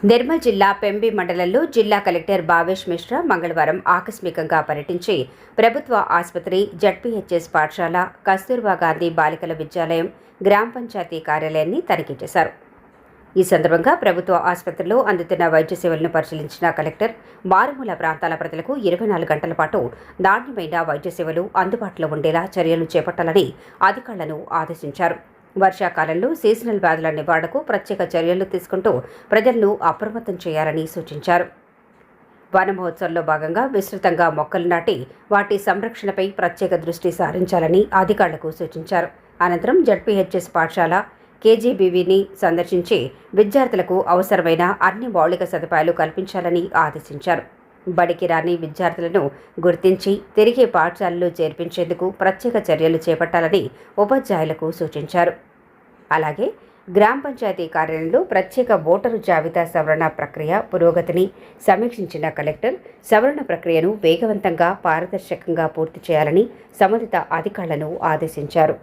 నిర్మల్ జిల్లా పెంబి మండలంలో జిల్లా కలెక్టర్ భావేష్ మిశ్రా మంగళవారం ఆకస్మికంగా పర్యటించి ప్రభుత్వ ఆసుపత్రి, జడ్పీహెచ్ఎస్ పాఠశాల, కస్తూర్బా గాంధీ బాలికల విద్యాలయం, గ్రామ పంచాయతీ కార్యాలయాన్ని తనిఖీ చేశారు. ఈ సందర్భంగా ప్రభుత్వ ఆసుపత్రిలో అందుతున్న వైద్య సేవలను పరిశీలించిన కలెక్టర్ మారుమూల ప్రాంతాల ప్రజలకు 24 గంటల పాటు నాణ్యమైన వైద్య సేవలు అందుబాటులో ఉండేలా చర్యలు చేపట్టాలని అధికారులను ఆదేశించారు. వర్షాకాలంలో సీజనల్ వ్యాధుల నివారణకు ప్రత్యేక చర్యలు తీసుకుంటూ ప్రజలను అప్రమత్తం చేయాలని సూచించారు. వన మహోత్సవంలో భాగంగా విస్తృతంగా మొక్కలు నాటి వాటి సంరక్షణపై ప్రత్యేక దృష్టి సారించాలని అధికారులకు సూచించారు. అనంతరం జడ్పీహెచ్ఎస్ పాఠశాల, కేజీబీవీని సందర్శించి విద్యార్థులకు అవసరమైన అన్ని మౌలిక సదుపాయాలు కల్పించాలని ఆదేశించారు. బడికి రాని విద్యార్థులను గుర్తించి తిరిగి పాఠశాలలో చేర్పించేందుకు ప్రత్యేక చర్యలు చేపట్టాలని ఉపాధ్యాయులకు సూచించారు. అలాగే గ్రామ పంచాయతీ కార్యాలయంలో ప్రత్యేక ఓటరు జాబితా సవరణ ప్రక్రియ పురోగతిని సమీక్షించిన కలెక్టర్ సవరణ ప్రక్రియను వేగవంతంగా, పారదర్శకంగా పూర్తి చేయాలని సంబంధిత అధికారులను ఆదేశించారు.